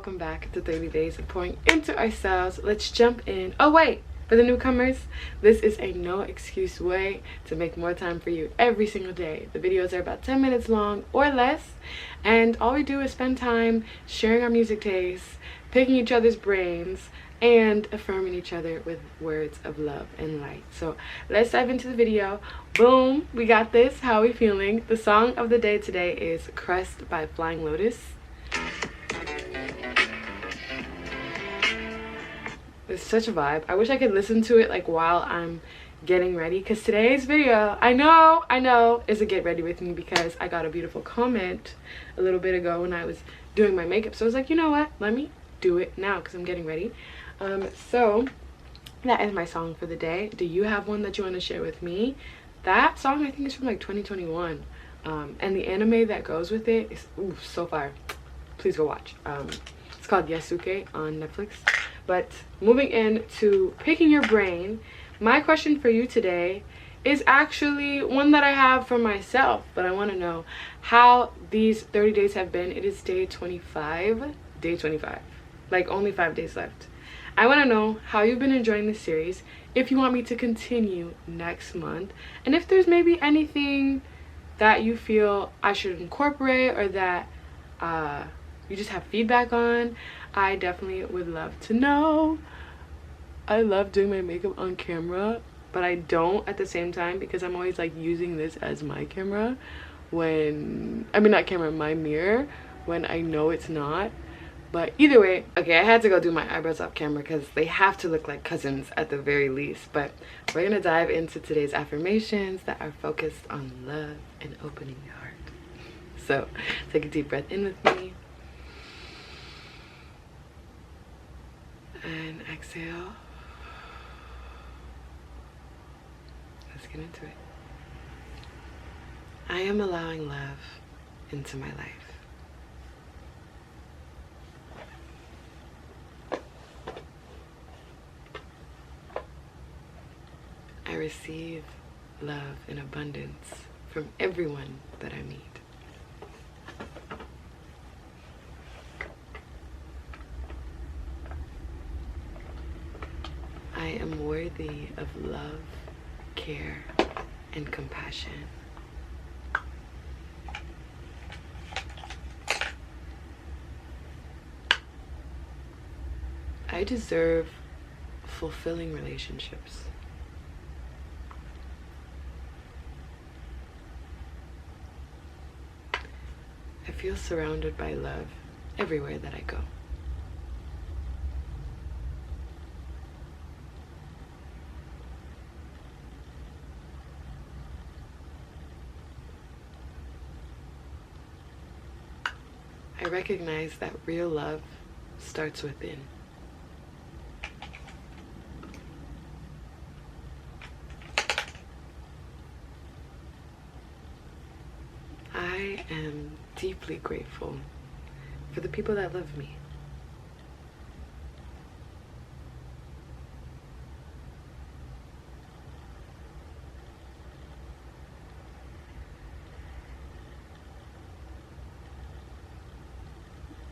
welcome back to 30 days of pouring into ourselves. Let's jump in. Oh wait, for the newcomers, this is a no excuse way to make more time for you every single day. The videos are about 10 minutes long or less, and all we do is spend time sharing our music tastes, picking each other's brains, and affirming each other with words of love and light. So let's dive into the video. Boom, we got this. How are we feeling? The song of the day today is Crust by Flying Lotus. It's such a vibe. I wish I could listen to it like while I'm getting ready, because today's video, I know is a get ready with me, because I got a beautiful comment a little bit ago when I was doing my makeup. So I was like, you know what, let me do it now because I'm getting ready. So that is my song for the day. Do you have one that you want to share with me? That song I think is from like 2021, and the anime that goes with it is so fire. Please go watch. It's called Yasuke on Netflix. But moving into picking your brain, my question for you today is actually one that I have for myself, but I want to know how these 30 days have been. It is day 25, like only 5 days left. I want to know how you've been enjoying this series, if you want me to continue next month, and if there's maybe anything that you feel I should incorporate or that you just have feedback on. I definitely would love to know. I love doing my makeup on camera, but I don't at the same time, because I'm always like using this as my camera when, I mean not camera, my mirror, when I know it's not. But either way, okay, I had to go do my eyebrows off camera because they have to look like cousins at the very least. But we're gonna dive into today's affirmations that are focused on love and opening your heart. So take a deep breath in with me and exhale. Let's get into it. I am allowing love into my life. I receive love in abundance from everyone that I meet. I am worthy of love, care, and compassion. I deserve fulfilling relationships. I feel surrounded by love everywhere that I go. I recognize that real love starts within. I am deeply grateful for the people that love me.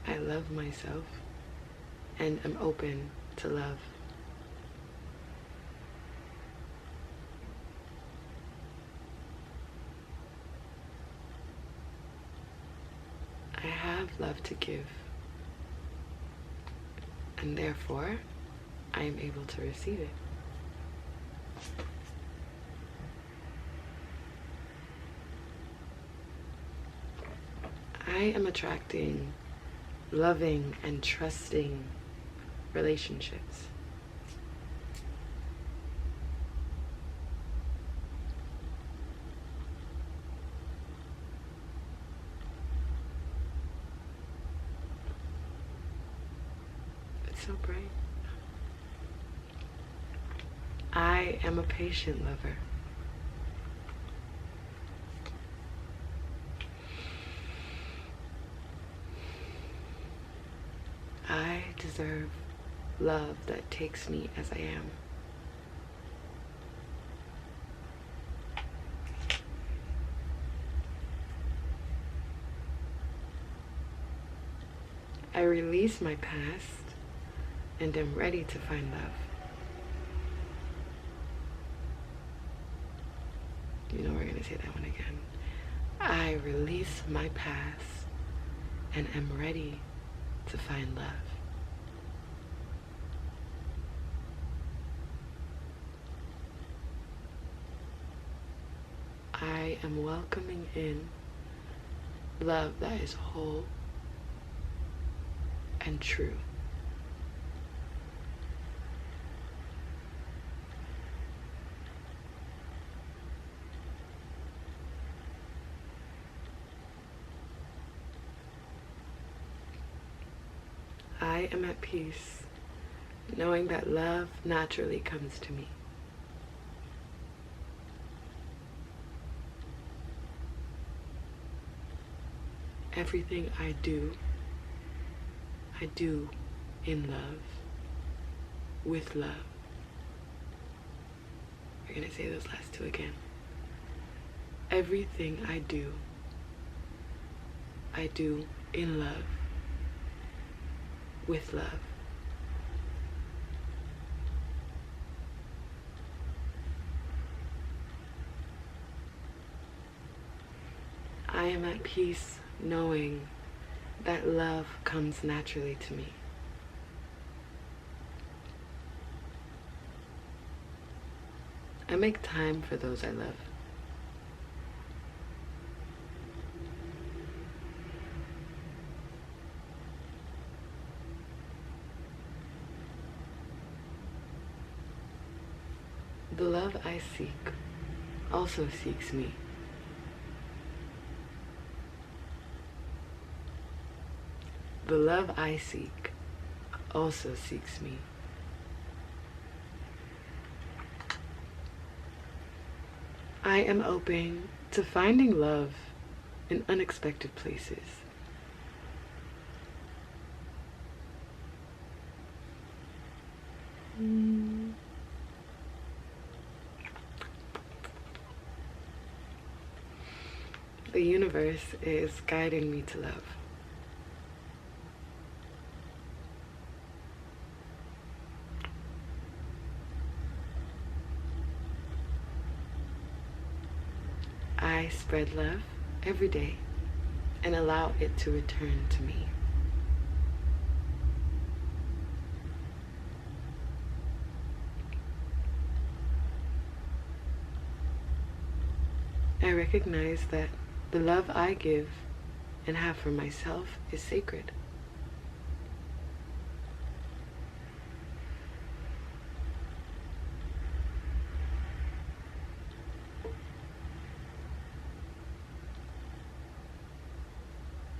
I love myself and am open to love. I have love to give, and therefore I am able to receive it. I am attracting loving and trusting relationships. It's so bright. I am a patient lover. I deserve love that takes me as I am. I release my past and am ready to find love. You know, we're going to say that one again. I release my past and am ready to find love. I am welcoming in love that is whole and true. I am at peace, knowing that love naturally comes to me. Everything I do in love, with love. We're going to say those last two again. Everything I do in love, with love. I am at peace knowing that love comes naturally to me. I make time for those I love. The love I seek also seeks me. The love I seek also seeks me. I am open to finding love in unexpected places. The universe is guiding me to love. I spread love every day and allow it to return to me. I recognize that the love I give and have for myself is sacred.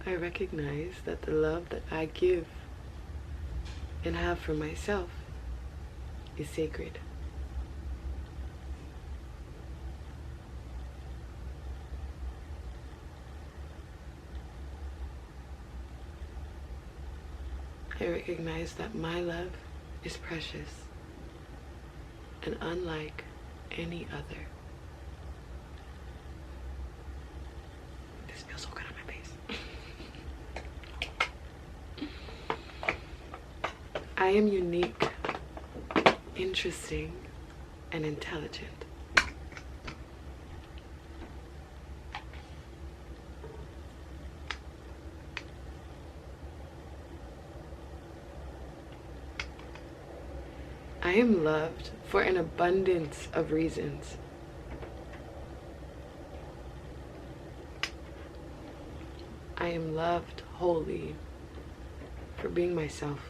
I recognize that the love that I give and have for myself is sacred. I recognize that my love is precious and unlike any other. This feels so good on my face. I am unique, interesting, and intelligent. I am loved for an abundance of reasons. I am loved wholly for being myself.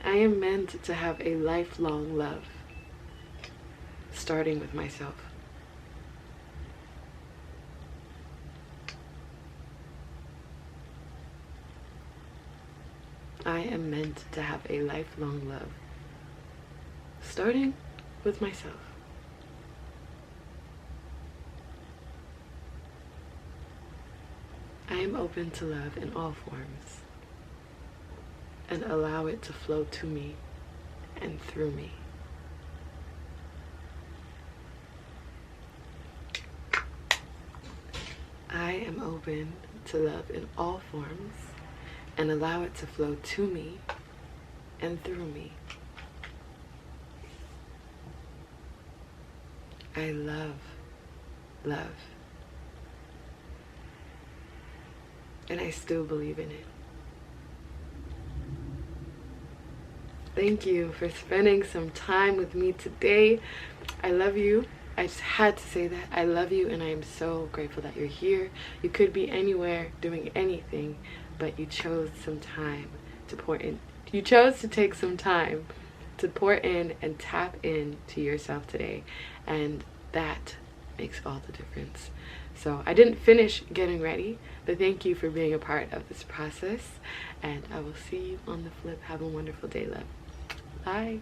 I am meant to have a lifelong love, starting with myself. I am meant to have a lifelong love, starting with myself. I am open to love in all forms and allow it to flow to me and through me. am open to love in all forms and allow it to flow to me and through me. I love love. And I still believe in it. Thank you for spending some time with me today. I love you. I just had to say that. I love you, and I am so grateful that you're here. You could be anywhere doing anything, but you chose some time to pour in. You chose to take some time to pour in and tap in to yourself today, and that makes all the difference. So I didn't finish getting ready, but thank you for being a part of this process, and I will see you on the flip. Have a wonderful day, love. Bye.